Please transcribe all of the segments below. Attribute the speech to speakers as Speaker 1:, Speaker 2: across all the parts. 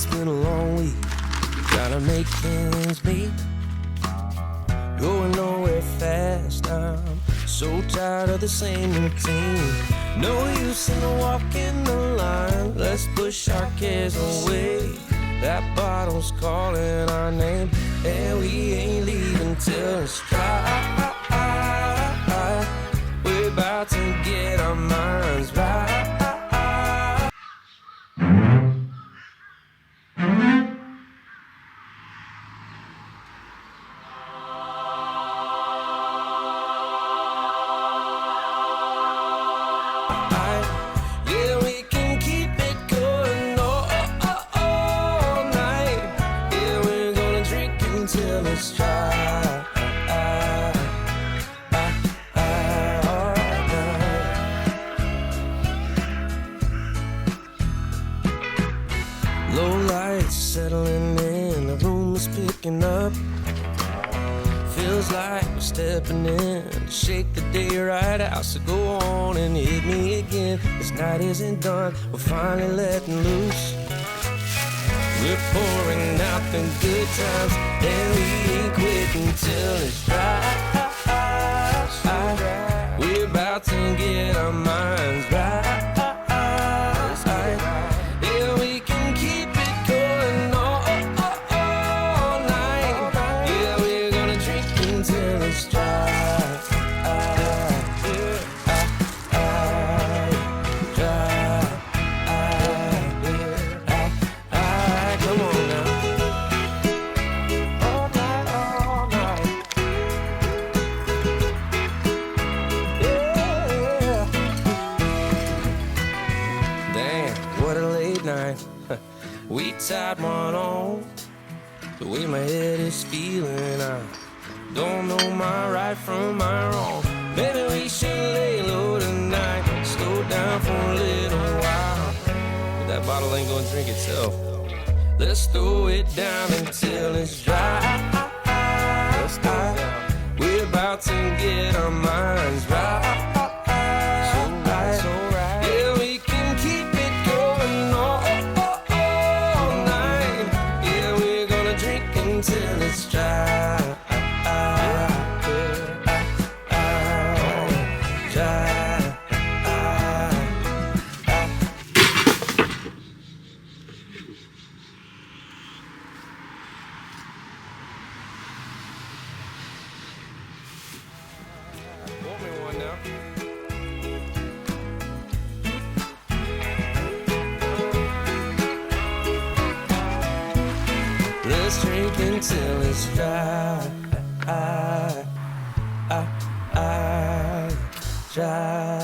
Speaker 1: It's been a long week, gotta make ends meet. Going nowhere fast, I'm so tired of the same routine. No use in walking the line, let's push our cares away. That bottle's calling our name, and we ain't leaving till it's dry. We're about to get our minds right. Yeah, we can keep it going all night. Yeah, we're gonna drink until it's dry. Low lights settling in, the room is picking up. Feels like we're stepping in to shake the day right out. So go on and hit me again. This night isn't done, we're finally letting loose. We're pouring out the good times, and we ain't quitting till it's dry. We're about to get our minds right. Yeah, we can keep it going all night. Yeah, we're gonna drink until it's dry. Come on now. All night, all night. Yeah. Damn, what a late night. We tied one on. The way my head is feeling, I don't know my right from my wrong. Maybe we should lay low tonight, slow down for a little while. But that bottle ain't gonna drink itself. Let's throw it down until it's dry. We're about to get our minds right. Yeah, we can keep it going all night. Yeah, we're gonna drink until it's dry. Want me one now? Let's drink until it's dry. Dry.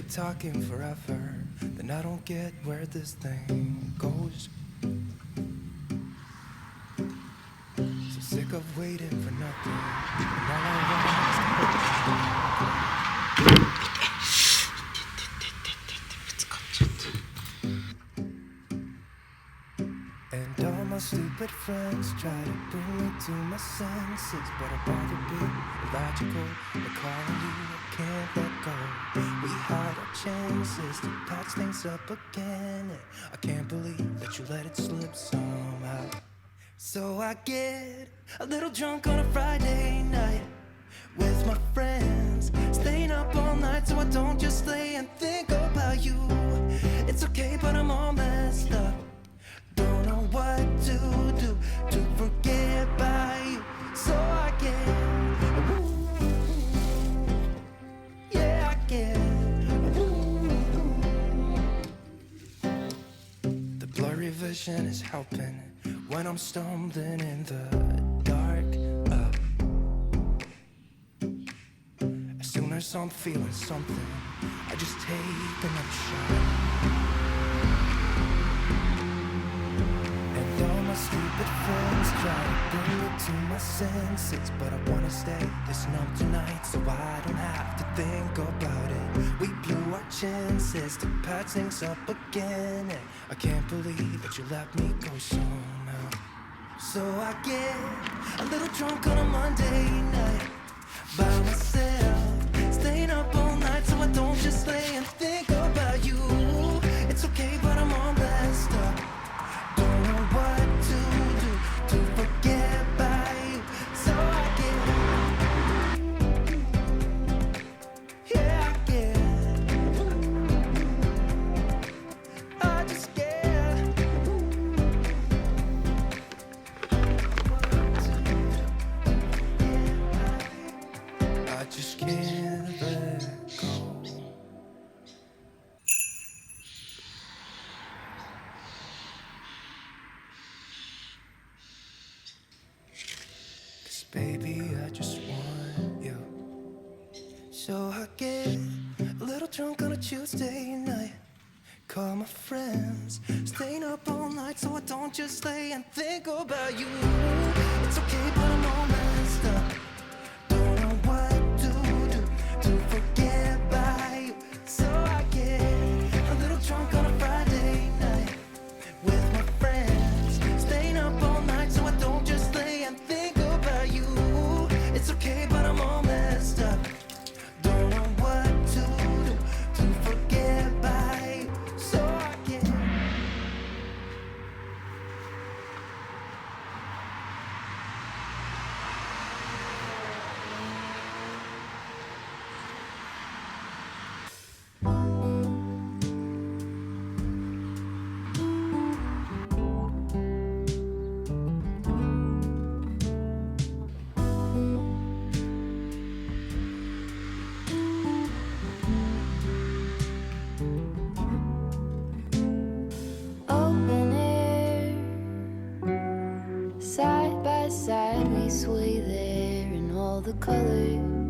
Speaker 1: talking forever, then I don't get where this thing goes. So sick of waiting for nothing, and all I want is to and all my stupid friends try to bring me to my senses, but I'd rather be illogical than calling you. I can't let go. We had our chances to patch things up again, and I can't believe that you let it slip somehow. So I get a little drunk on a Friday night with my friends, staying up all night so I don't just lay and think about you. It's okay, but I'm all messed up. Don't know what to do to forget about you. So I get, yeah, I get. The blurry vision is helping when I'm stumbling in the dark. As soon as I'm feeling something, I just take another shot. And all my stupid friends try to bring me to my senses, but I wanna stay this numb tonight so I don't have to think about it. We blew our chances to patch things up again, and I can't believe that you let me go somehow. So I get a little drunk on a Monday night by myself, staying up all night so I don't just lay and think about you. It's okay, but I'm all messed up. Don't know what to do to forget about you. So I get, yeah, I get, I just get. I just can't let go. Cause baby, I just want you. So I get a little drunk on a Tuesday night, call my friends, staying up all night so I don't just lay and think about you. It's okay, but I'm all messed up. Don't know what to do to forget about you. So I get a little drunk on a Friday night with my friends, staying up all night so I don't just lay and think about you. It's okay, but I'm all messed up. Don't know what to do to forget about you. So I get.
Speaker 2: Open air, side by side we sway there in all the colors.